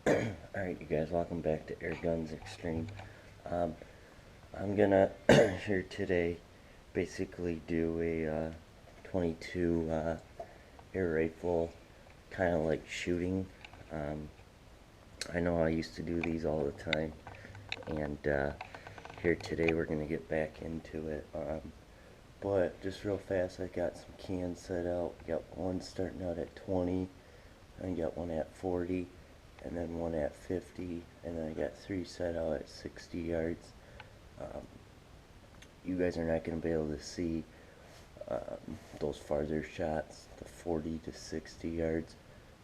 Alright, you guys, welcome back to AirGuns Extreme. I'm gonna here today basically do a 22 air rifle kind of like shooting. I know I used to do these all the time, and here today we're gonna get back into it. But just real fast, I got some cans set out. Got one starting out at 20, I got one at 40, and then one at 50, and then I got three set out at 60 yards. You guys are not going to be able to see those farther shots, the 40 to 60 yards,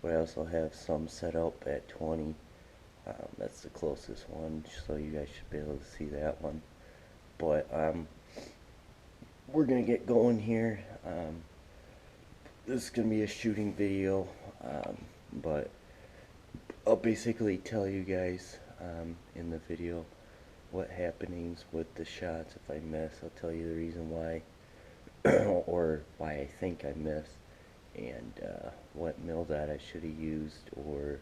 but I also have some set up at 20. That's the closest one, so you guys should be able to see that one. But we're going to get going here. This is going to be a shooting video, but I'll basically tell you guys in the video what happenings with the shots. If I miss, I'll tell you the reason why or why I think I missed, and what mill that I should have used, or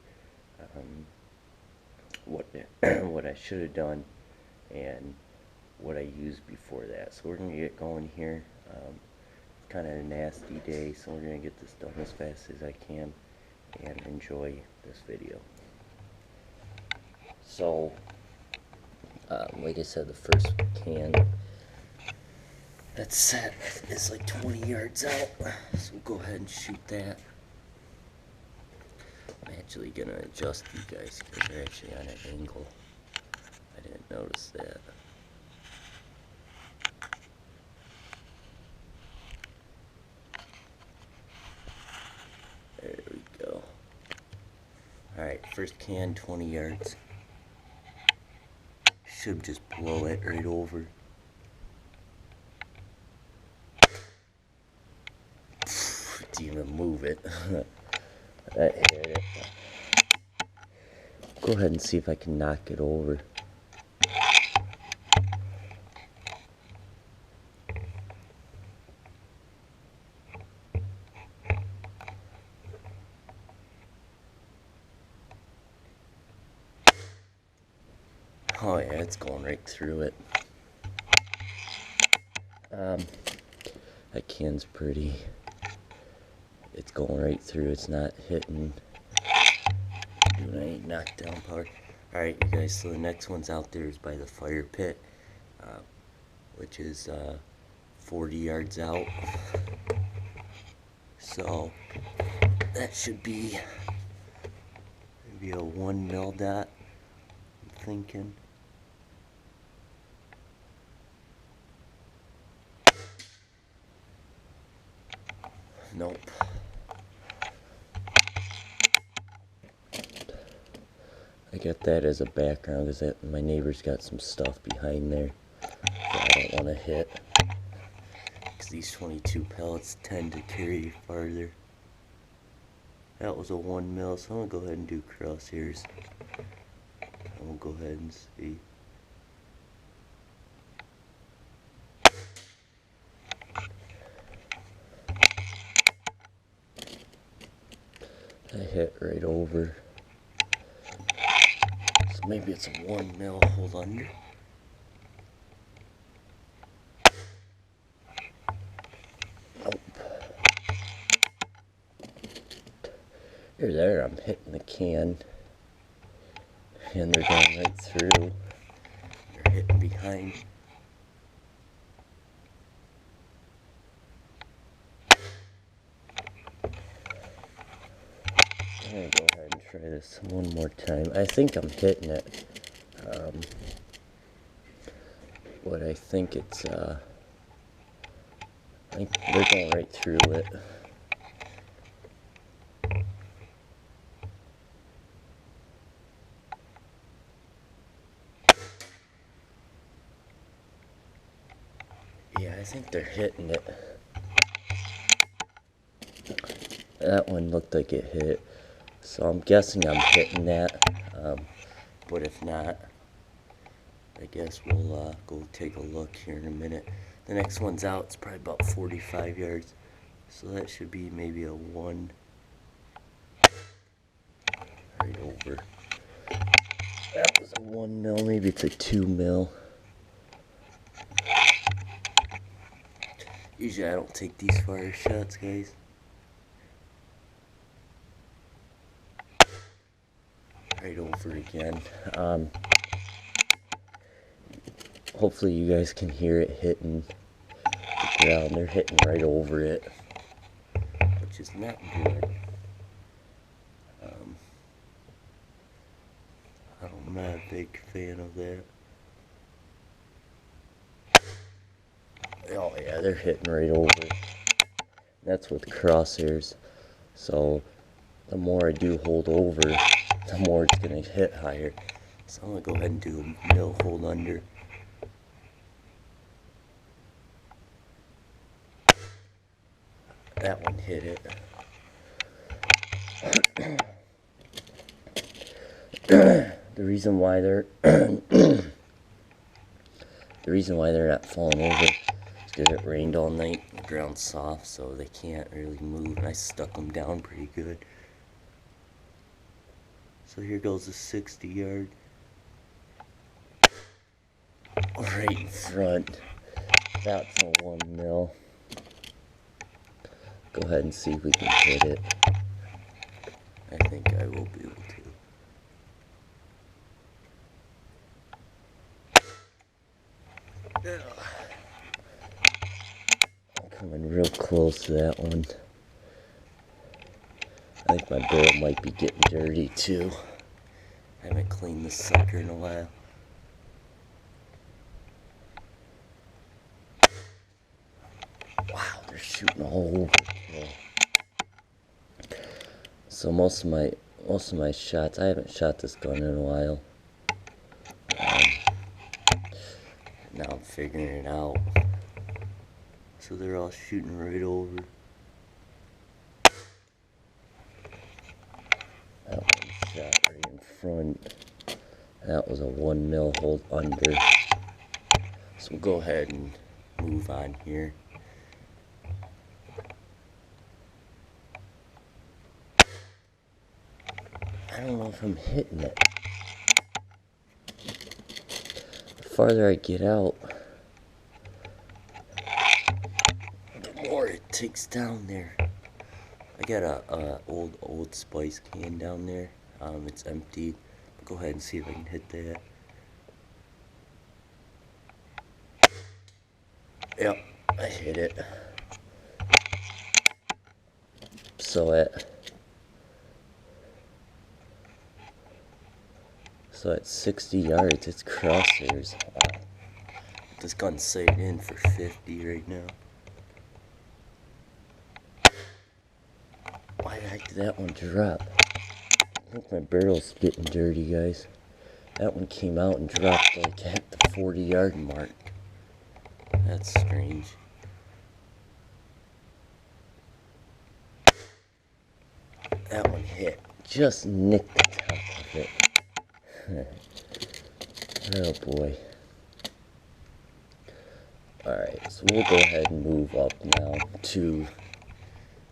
what what I should have done, and what I used before that. So we're going to get going here. It's kind of a nasty day, so we're going to get this done as fast as I can and enjoy this video. So, like I said, the first can that's set is like 20 yards out, so we'll go ahead and shoot that. I'm actually going to adjust you guys because they're actually on an angle. I didn't notice that. There we go. Alright, first can, 20 yards. Should just blow it right over. Didn't even move it. That hit it. Go ahead and see if I can knock it over. Oh yeah, it's going right through it. That can's pretty. It's going right through. It's not hitting. Doing any knockdown power. Alright, you guys, so the next one's out there is by the fire pit, which is 40 yards out. So that should be maybe a 1 mil dot, I'm thinking. Nope. I got that as a background because my neighbor's got some stuff behind there that I don't want to hit, because these 22 pellets tend to carry farther. That was a 1 mil, so I'm going to go ahead and do crosshairs. And we'll go ahead and see. I hit right over. So maybe it's a 1 mil. Hold on. Nope. There, I'm hitting the can. And they're going right through. They're hitting behind. I'm going to go ahead and try this one more time. I think I'm hitting it. But I think it's, I think they're going right through it. Yeah, I think they're hitting it. That one looked like it hit. So I'm guessing I'm hitting that, but if not, I guess we'll go take a look here in a minute. The next one's out. It's probably about 45 yards, so that should be maybe a 1 right over. That was a 1 mil, maybe it's a 2 mil. Usually I don't take these fire shots, guys. Right over again. Hopefully you guys can hear it hitting the ground. They're hitting right over it, which is not good. I'm not a big fan of that. Oh yeah, they're hitting right over. That's with crosshairs. So the more I do hold over, the more it's gonna hit higher. So I'm gonna go ahead and do a mil hold under. That one hit it. The reason why they're not falling over is because it rained all night. The ground's soft, so they can't really move, and I stuck them down pretty good. So here goes the 60-yard. Right in front. That's a 1 mil. Go ahead and see if we can hit it. I think I will be able to. I'm coming real close to that one. I think my barrel might be getting dirty too. I haven't cleaned this sucker in a while. Wow, they're shooting all over. So most of my shots, I haven't shot this gun in a while. Now I'm figuring it out. So they're all shooting right over. That one shot right in front. That was a 1 mil hold under. So we'll go ahead and move on here. I don't know if I'm hitting it. The farther I get out, the more it takes down there. I got a old Spice can down there. It's empty. Go ahead and see if I can hit that. Yep, I hit it. So at 60 yards, it's crosshairs. Wow. This gun's sighted in for 50 right now. Why the heck did that one drop? I think my barrel's getting dirty, guys. That one came out and dropped like at the 40-yard mark. That's strange. That one hit. Just nicked the top of it. Oh boy. Alright, so we'll go ahead and move up now to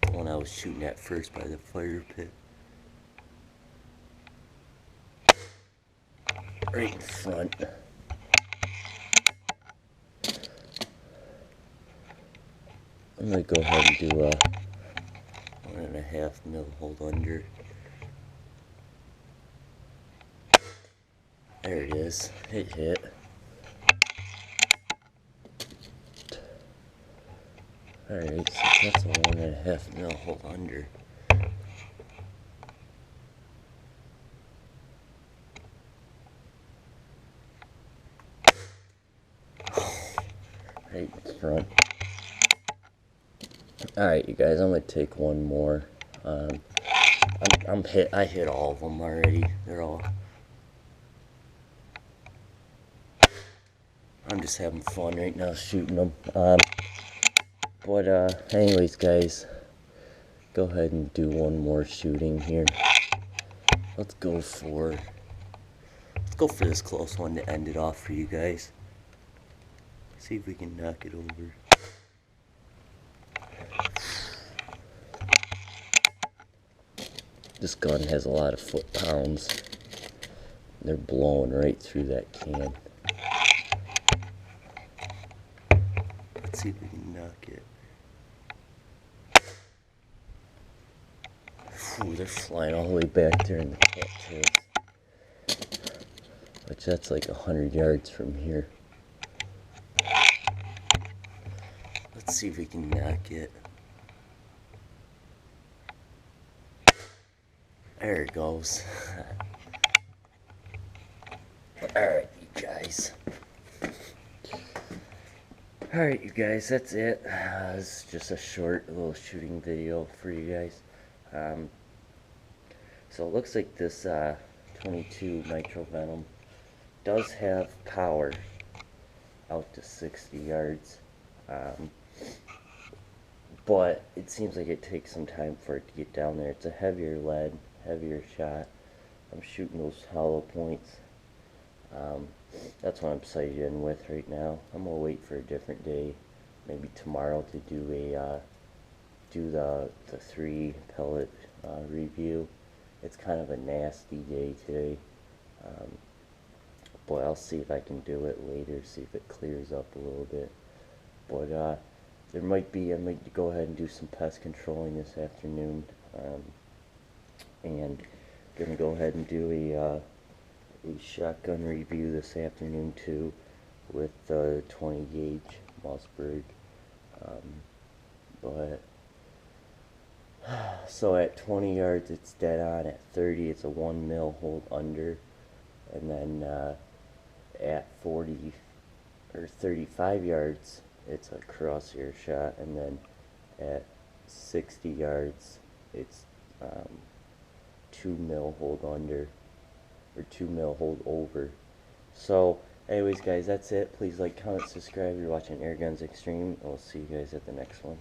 the one I was shooting at first by the fire pit. Right in front. I'm gonna go ahead and do a 1.5 mil hold under. There it is. It hit. Alright, so that's a 1.5 mil hold under. Right in front. Alright, you guys, I'm gonna take one more. I hit all of them already. They're all. I'm just having fun right now shooting them. Anyways, guys, go ahead and do one more shooting here. Let's go for this close one to end it off for you guys. See if we can knock it over. This gun has a lot of foot-pounds. they're blowing right through that can. Let's see if we can knock it. Ooh, they're flying all the way back there in the cattails. Which that's like 100 yards from here. Let's see if we can knock it. There it goes. Alright, you guys. Alright, you guys, that's it. This is just a short little shooting video for you guys. So it looks like this 22 nitro venom does have power out to 60 yards. But it seems like it takes some time for it to get down there. It's a heavier lead, heavier shot. I'm shooting those hollow points. That's what I'm sighted in with right now. I'm gonna wait for a different day, maybe tomorrow, to do the 3 pellet review. It's kind of a nasty day today, but I'll see if I can do it later, see if it clears up a little bit. But I might go ahead and do some pest controlling this afternoon, and gonna go ahead and do a shotgun review this afternoon too, with the 20 gauge Mossberg. But so at 20 yards it's dead on, at 30 it's a 1 mil hold under, and then at 40 or 35 yards it's a crosshair shot, and then at 60 yards it's 2 mil hold under, or 2 mil hold over. So anyways guys, that's it. Please like, comment, subscribe. You're watching AirGuns Extreme, and we'll see you guys at the next one.